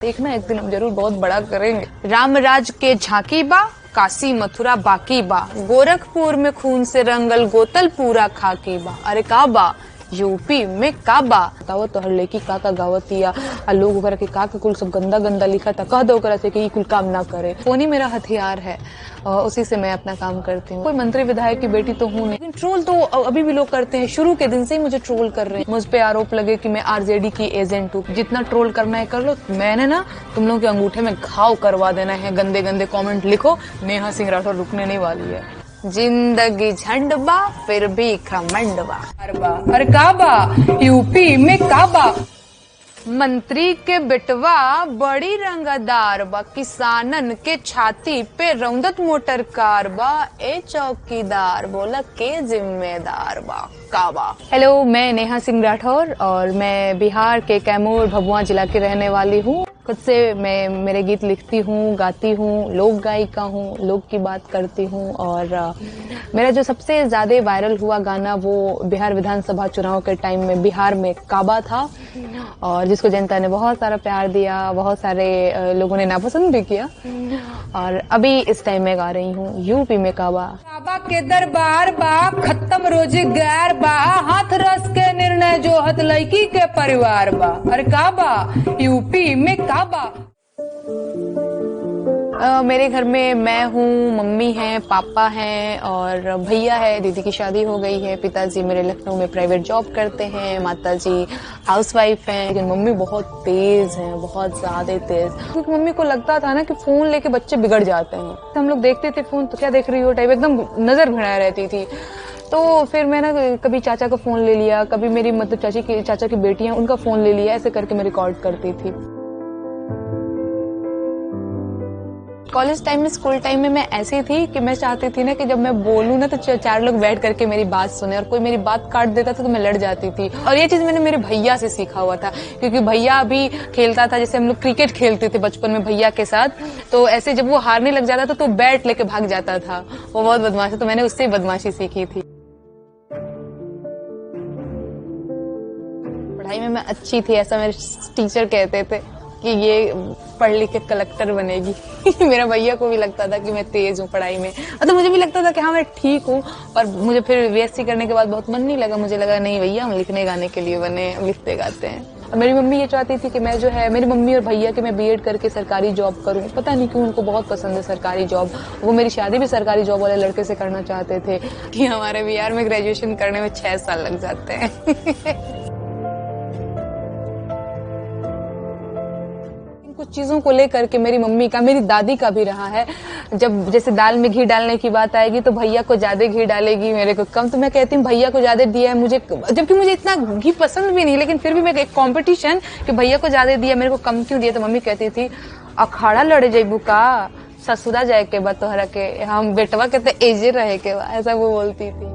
देखना एक दिन हम जरूर बहुत बड़ा करेंगे। रामराज के झांकी बा, काशी मथुरा बाकी बा, गोरखपुर में खून से रंगल गोतल पूरा खाकी बा। अरे का बा यूपी में का बा गावत तोहर लेकी का गावतिया आ लोग ओकरा के का कुल सब गंदा गंदा लिखा था। कह दो ओकरा से कि कुल काम ना करे। फोन ही मेरा हथियार है और उसी से मैं अपना काम करती हूँ। कोई मंत्री विधायक की बेटी तो हूँ नहीं, लेकिन ट्रोल तो अभी भी लोग करते हैं। शुरू के दिन से ही मुझे ट्रोल कर रहे हैं। मुझ पे आरोप लगे कि मैं आरजेडी की एजेंट हूँ। जितना ट्रोल करना है कर लो। मैंने ना तुम लोगों के अंगूठे में घाव करवा देना है। गंदे गंदे कमेंट लिखो, नेहा सिंह राठौर रुकने नहीं वाली है। जिंदगी झंड बा फिर भी घमंड बा। अरे का बा यूपी में का बा मंत्री के बेटवा बड़ी रंगदार बा, किसानन के छाती पे रौंदत मोटर कार बा। ए चौकीदार बोला के जिम्मेदार बा का बा। हेलो, मैं नेहा सिंह राठौर और मैं बिहार के कैमूर भभुआ जिला की रहने वाली हूँ। खुद से मैं मेरे गीत लिखती हूँ, गाती हूँ, लोक गायिका हूँ, लोक की बात करती हूँ। और मेरा जो सबसे ज्यादा वायरल हुआ गाना वो बिहार विधानसभा चुनाव के टाइम में बिहार में काबा था, और जिसको जनता ने बहुत सारा प्यार दिया, बहुत सारे लोगों ने नापसंद भी किया। और अभी इस टाइम में गा रही हूँ यूपी में काबा। काबा के दरबार बा, खत्म रोजगार बा, हाथ रस के निर्णय जो हत लड़की के परिवार बा। अरे काबा यूपी में काबा। मेरे घर में मैं हूँ, मम्मी है, पापा हैं और भैया है। दीदी की शादी हो गई है। पिताजी मेरे लखनऊ में प्राइवेट जॉब करते हैं। माताजी हाउसवाइफ हैं। लेकिन मम्मी बहुत तेज हैं, बहुत ज्यादा तेज। क्योंकि मम्मी को लगता था ना कि फोन लेके बच्चे बिगड़ जाते हैं। हम लोग देखते थे फोन, तो क्या देख रही हो टाइप एकदम नजर भिड़ाए रहती थी। तो फिर मैं ना कभी चाचा का फोन ले लिया, कभी मेरी मतलब चाचा की बेटियां उनका फोन ले लिया, ऐसे करके मैं रिकॉर्ड करती थी। कॉलेज टाइम में, स्कूल टाइम में मैं ऐसी थी कि मैं चाहती थी ना कि जब मैं बोलूं ना तो चार लोग बैठ करके मेरी बात सुने, और कोई मेरी बात काट देता था तो मैं लड़ जाती थी। और ये चीज मैंने मेरे भैया से सीखा हुआ था, क्योंकि भैया भी खेलता था। जैसे हम लोग क्रिकेट खेलते थे बचपन में भैया के साथ, तो ऐसे जब वो हारने लग जाता था तो बैट लेके भाग जाता था। वो बहुत बदमाश था, तो मैंने उससे बदमाशी सीखी थी। पढ़ाई में मैं अच्छी थी, ऐसा मेरे टीचर कहते थे कि ये पढ़ लिख के कलेक्टर बनेगी। मेरा भैया को भी लगता था कि मैं तेज हूँ पढ़ाई में, तो मुझे भी लगता था कि हाँ मैं ठीक हूँ। और मुझे फिर बीएससी करने के बाद बहुत मन नहीं लगा। मुझे लगा नहीं भैया हम लिखने गाने के लिए बने, हम लिखते गाते हैं। और मेरी मम्मी ये चाहती थी कि मैं जो है, मेरी मम्मी और भैया कि मैं बीएड करके सरकारी जॉब करूं। पता नहीं क्यों उनको बहुत पसंद है सरकारी जॉब। वो मेरी शादी भी सरकारी जॉब वाले लड़के से करना चाहते थे। कि हमारे बिहार में ग्रेजुएशन करने में 6 साल लग जाते हैं। कुछ चीजों को लेकर के मेरी मम्मी का, मेरी दादी का भी रहा है। जब जैसे दाल में घी डालने की बात आएगी तो भैया को ज्यादा घी डालेगी, मेरे को कम। तो मैं कहती हूँ भैया को ज्यादा दिया है मुझे, जबकि मुझे इतना घी पसंद भी नहीं, लेकिन फिर भी मैं एक कॉम्पिटिशन कि भैया को ज्यादा दिया, मेरे को कम क्यों दिया। तो मम्मी कहती थी अखाड़ा लड़े जेबू का, ससुरा जाए के बाद तोहरा के, हम बेटवा कहते एजे रहे के, ऐसा वो बोलती थी।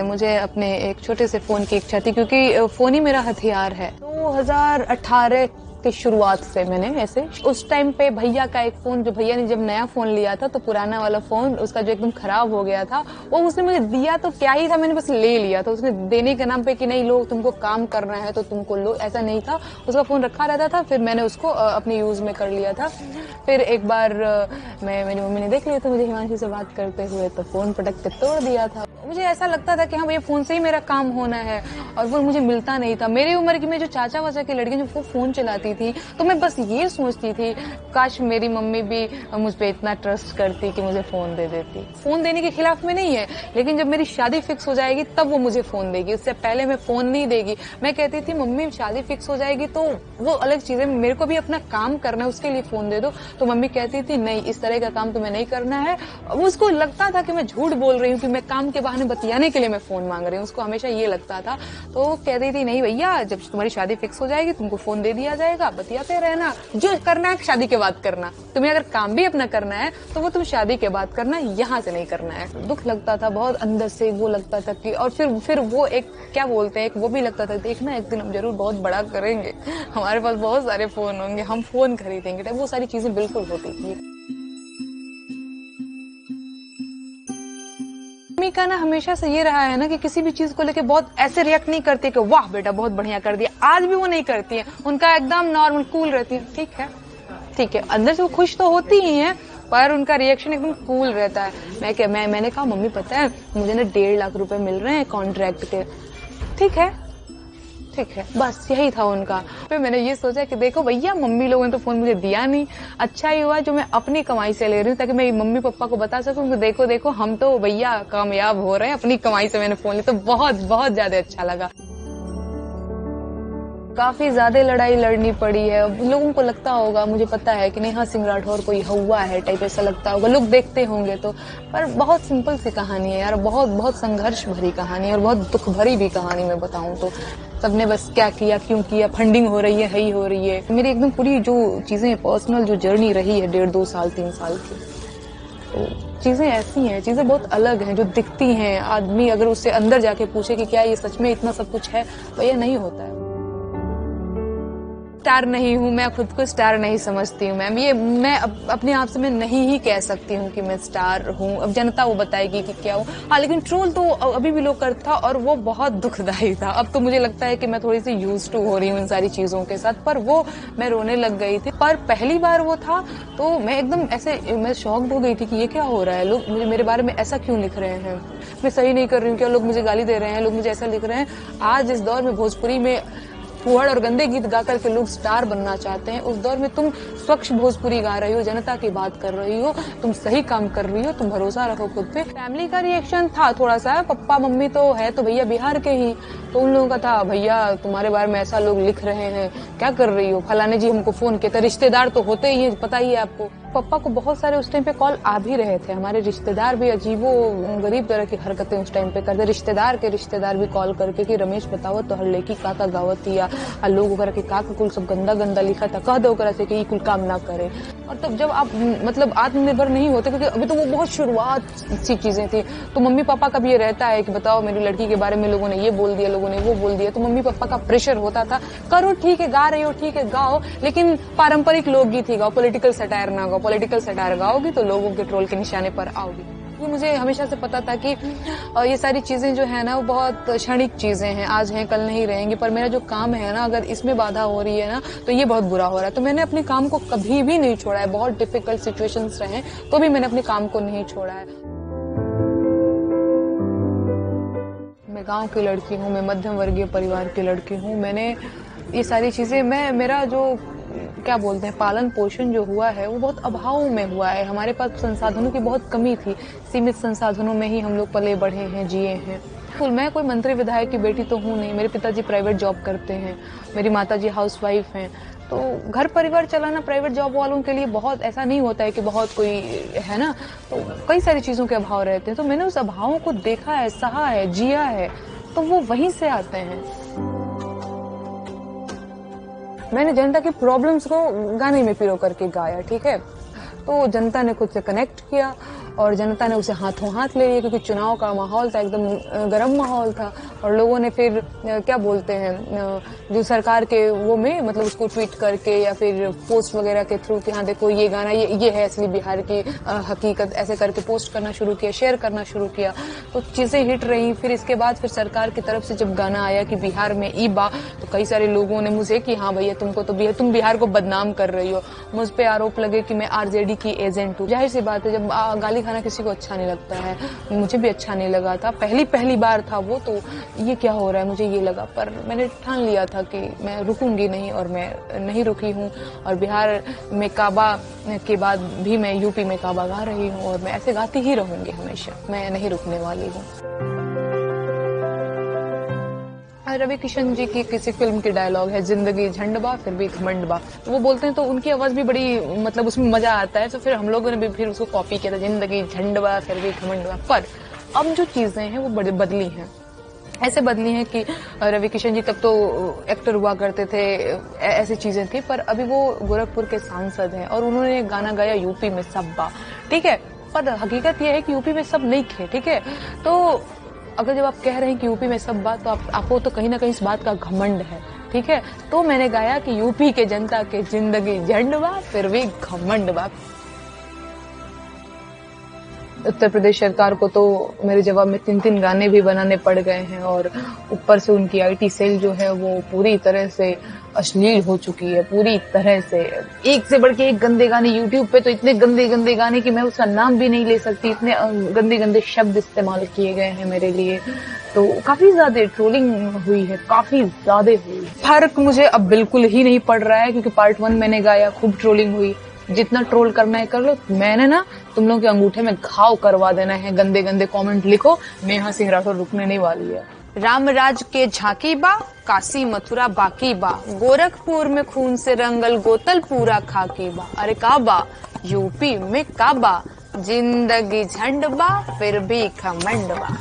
मुझे अपने एक छोटे से फोन की इच्छा थी, क्योंकि फोन ही मेरा हथियार है। 2018 की शुरुआत से मैंने ऐसे, उस टाइम पे भैया का एक फोन, जो भैया ने जब नया फोन लिया था तो पुराना वाला फोन उसका जो एकदम खराब हो गया था, वो उसने मुझे दिया तो क्या ही था, मैंने बस ले लिया था। उसने देने के नाम पे कि नहीं लो तुमको काम करना है तो तुमको लो, ऐसा नहीं था। उसका फोन रखा रहता था, फिर मैंने उसको अपने यूज में कर लिया था। फिर एक बार मेरी मम्मी ने देख लिया था मुझे हिमांशी से बात करते हुए, तो फोन पटक के तोड़ दिया था। मुझे ऐसा लगता था कि हाँ भैया फोन से ही मेरा काम होना है, और वो मुझे मिलता नहीं था। मेरी उम्र की में जो चाचा वाचा की लड़की जो वो फोन चलाती थी, तो मैं बस ये सोचती थी काश मेरी मम्मी भी मुझ पे इतना ट्रस्ट करती कि मुझे फोन दे देती। फोन देने के खिलाफ में नहीं है, लेकिन जब मेरी शादी फिक्स हो जाएगी तब वो मुझे फोन देगी, उससे पहले मैं फोन नहीं देगी। मैं कहती थी मम्मी शादी फिक्स हो जाएगी तो वो अलग चीज है, मेरे को भी अपना काम करना है, उसके लिए फोन दे दो। तो मम्मी कहती थी नहीं, इस तरह का काम तुम्हें नहीं करना है। उसको लगता था कि मैं झूठ बोल रही हूँ, कि मैं काम के बहाने बतियाने के लिए मैं फोन मांग रही हूँ, उसको हमेशा ये लगता था। तो कहती थी नहीं भैया जब तुम्हारी शादी फिक्स हो जाएगी तुमको फोन दे दिया जाएगा, बतियाते रहना, जो करना है शादी के बाद करना। तुम्हें अगर काम भी अपना करना है तो वो तुम शादी के बाद करना, यहाँ से नहीं करना है। दुख लगता था बहुत अंदर से, वो लगता था कि, और फिर वो एक क्या बोलते हैं, वो भी लगता था देखना एक दिन हम जरूर बहुत बड़ा करेंगे, हमारे पास बहुत सारे फोन होंगे, हम फोन खरीदेंगे, वो सारी चीजें बिल्कुल होती थी। का ना हमेशा से ये रहा है ना कि किसी भी चीज को लेके बहुत ऐसे रिएक्ट नहीं करती कि वाह बेटा बहुत बढ़िया कर दिया, आज भी वो नहीं करती है। उनका एकदम नॉर्मल कूल रहती है, ठीक है ठीक है, अंदर से वो खुश तो होती ही है पर उनका रिएक्शन एकदम कूल रहता है। मैंने कहा मम्मी पता है मुझे ना 1.5 लाख रुपए मिल रहे हैं कॉन्ट्रैक्ट के। ठीक है ठीक है, बस यही था उनका। फिर मैंने ये सोचा कि देखो भैया मम्मी लोगों ने तो फोन मुझे दिया नहीं, अच्छा ही हुआ जो मैं अपनी कमाई से ले रही हूँ, ताकि मैं मम्मी पापा को बता सकूँ कि देखो देखो हम तो भैया कामयाब हो रहे हैं, अपनी कमाई से मैंने फोन लिया। तो बहुत बहुत ज्यादा अच्छा लगा। काफी ज्यादा लड़ाई लड़नी पड़ी है। लोगों को लगता होगा, मुझे पता है कि नेहा सिंह राठौर कोई हवा है टाइप ऐसा लगता होगा, लोग देखते होंगे तो, पर बहुत सिंपल सी कहानी है यार, बहुत बहुत संघर्ष भरी कहानी है और बहुत दुख भरी भी कहानी मैं बताऊं तो। सबने बस क्या किया क्यों किया, फंडिंग हो रही है ही हो रही है। मेरी एकदम पूरी जो चीजें पर्सनल जो जर्नी रही है 1.5 2 साल 3 साल की, तो चीजें ऐसी हैं, चीजें बहुत अलग हैं जो दिखती हैं। आदमी अगर उससे अंदर जाके पूछे कि क्या ये सच में इतना सब कुछ है, भैया नहीं होता है। स्टार नहीं हूँ मैं, खुद को स्टार नहीं समझती हूँ मैम, ये मैं अपने आप से मैं नहीं ही कह सकती हूँ कि मैं स्टार हूँ। अब जनता वो बताएगी कि क्या हूँ। हाँ लेकिन ट्रोल तो अभी भी लोग करता और वो बहुत दुखदायी था। अब तो मुझे लगता है कि मैं थोड़ी सी यूज्ड टू हो रही हूँ इन सारी चीजों के साथ, पर वो मैं रोने लग गई थी। पर पहली बार वो था तो मैं एकदम ऐसे मैं शॉक्ड हो गई थी कि ये क्या हो रहा है, लोग मुझे मेरे बारे में ऐसा क्यों लिख रहे हैं, मैं सही नहीं कर रही हूँ क्या, लोग मुझे गाली दे रहे हैं, लोग मुझे ऐसा लिख रहे हैं। आज इस दौर में भोजपुरी में फुहड़ और गंदे गीत गाकर के लोग स्टार बनना चाहते हैं, उस दौर में तुम स्वच्छ भोजपुरी गा रही हो, जनता की बात कर रही हो, तुम सही काम कर रही हो, तुम भरोसा रखो खुद पे। फैमिली का रिएक्शन था थोड़ा सा, पप्पा मम्मी तो है तो भैया बिहार के ही, तो उन लोगों का था भैया तुम्हारे बारे में ऐसा लोग लिख रहे हैं, क्या कर रही हो, फलाने जी हमको फोन किए थे। रिश्तेदार तो होते ही है, पता ही है आपको। पप्पा को बहुत सारे उस टाइम पे कॉल आ भी रहे थे, हमारे रिश्तेदार भी अजीबो गरीब तरह की हरकतें उस टाइम पे करते, रिश्तेदार के रिश्तेदार भी कॉल करके कि रमेश बताओ तो हर लेकी काका गावत या लोग वगैरह के काका कुल सब गंदा गंदा लिखा था, कह दो वगैरह से कि कुल काम ना करे। और तब जब आप मतलब आत्मनिर्भर नहीं होते, क्योंकि अभी तो वो बहुत शुरुआत सी चीजें थी, तो मम्मी पापा का भी ये रहता है कि बताओ मेरी लड़की के बारे में लोगों ने ये बोल दिया, लोगों ने वो बोल दिया, तो मम्मी पापा का प्रेशर होता था, करो ठीक है गा रही हो ठीक है गाओ, लेकिन पारंपरिक लोकगीत ही गाओ, पॉलिटिकल सटायर ना गाओ, पॉलिटिकल सटायर गाओगी तो लोगों के ट्रोल के निशाने पर आओगी। ये मुझे हमेशा से पता था कि ये सारी चीजें जो है ना वो बहुत क्षणिक चीजें हैं, आज हैं कल नहीं रहेंगी, पर मेरा जो काम है ना अगर इसमें बाधा हो रही है ना तो ये बहुत बुरा हो रहा है। तो मैंने अपने काम को कभी भी नहीं छोड़ा है, बहुत डिफिकल्ट सिचुएशंस रहे तो भी मैंने अपने काम को नहीं छोड़ा है। मैं गांव की लड़की हूँ, मैं मध्यम वर्गीय परिवार की लड़की हूँ। मैंने ये सारी चीजें मेरा जो क्या बोलते हैं पालन पोषण जो हुआ है वो बहुत अभाव में हुआ है। हमारे पास संसाधनों की बहुत कमी थी, सीमित संसाधनों में ही हम लोग पले बढ़े हैं, जिए हैं। मैं कोई मंत्री विधायक की बेटी तो हूँ नहीं, मेरे पिताजी प्राइवेट जॉब करते हैं, मेरी माताजी हाउसवाइफ हैं, तो घर परिवार चलाना प्राइवेट जॉब वालों के लिए बहुत ऐसा नहीं होता है कि बहुत कोई है ना, तो कई सारी चीजों के अभाव रहते हैं। तो मैंने उस अभावों को देखा है, सहा है, जिया है, तो वो वहीं से आते हैं। मैंने जनता की प्रॉब्लम्स को गाने में पिरो करके गाया, ठीक है, तो जनता ने खुद से कनेक्ट किया और जनता ने उसे हाथों हाथ ले लिया, क्योंकि चुनाव का माहौल था, एकदम गर्म माहौल था। और लोगों ने फिर क्या बोलते हैं जो सरकार के वो में मतलब उसको ट्वीट करके या फिर पोस्ट वगैरह के थ्रू कि हाँ देखो ये गाना ये है असली बिहार की हकीकत, ऐसे करके पोस्ट करना शुरू किया, शेयर करना शुरू किया, तो चीजें हिट रही। फिर इसके बाद फिर सरकार की तरफ से जब गाना आया कि बिहार में ई बा, तो कई सारे लोगों ने मुझे कि हाँ भैया तुमको तो तुम बिहार को बदनाम कर रही हो, मुझ पे आरोप लगे कि मैं आरजेडी की एजेंट हूँ। जाहिर सी बात है, जब गाली खाना किसी को अच्छा नहीं लगता है, मुझे भी अच्छा नहीं लगा था, पहली बार था वो, तो ये क्या हो रहा है मुझे ये लगा, पर मैंने ठान लिया था कि मैं रुकूंगी नहीं, और मैं नहीं रुकी हूँ। और बिहार में काबा के बाद भी मैं यूपी में काबा गा रही हूँ और मैं ऐसे गाती ही रहूंगी हमेशा, मैं नहीं रुकने वाली हूँ। रवि किशन जी की किसी फिल्म की डायलॉग है, जिंदगी झंडबा फिर भी घमंडबा, तो वो बोलते हैं तो उनकी आवाज भी बड़ी मतलब उसमें मजा आता है, तो फिर हम लोगों ने भी फिर उसको कॉपी किया था, जिंदगी झंडबा फिर भी घमंडबा। पर अब जो चीजें हैं वो बड़ी बदली हैं, ऐसे बदली हैं कि रवि किशन जी तब तो एक्टर हुआ करते थे, ऐसी चीजें थी, पर अभी वो गोरखपुर के सांसद हैं और उन्होंने गाना गाया यूपी में सब्बा, ठीक है, पर हकीकत यह है कि यूपी में सब नहीं थे, ठीक है। तो अगर जब आप कह रहे हैं कि यूपी में सब बात, तो आपको तो कहीं ना कहीं इस बात का घमंड है, ठीक है। तो मैंने गाया कि यूपी के जनता के जिंदगी झंडवा फिर भी घमंडवा। उत्तर प्रदेश सरकार को तो मेरे जवाब में 3-3 गाने भी बनाने पड़ गए हैं, और ऊपर से उनकी आईटी सेल जो है वो पूरी तरह से अश्लील हो चुकी है, पूरी तरह से एक से बढ़ के एक गंदे गाने। यूट्यूब पे तो इतने गंदे गंदे गाने कि मैं उसका नाम भी नहीं ले सकती, इतने गंदे गंदे शब्द इस्तेमाल किए गए हैं मेरे लिए। तो काफी ज्यादा ट्रोलिंग हुई है, काफी ज्यादा हुई है। फर्क मुझे अब बिल्कुल ही नहीं पड़ रहा है, क्योंकि पार्ट 1 मैंने गाया, खूब ट्रोलिंग हुई। जितना ट्रोल करना है कर लो, मैंने ना तुम लोग के अंगूठे में घाव करवा देना है। गंदे गंदे कमेंट लिखो, नेहा सिंह राठौर रुकने नहीं वाली है। रामराज के झांकी बा, काशी मथुरा बाकी बा, गोरखपुर में खून से रंगल गोतल पूरा खाकी बा। अरे काबा यूपी में काबा, जिंदगी झंड बा फिर भी घमंड बा।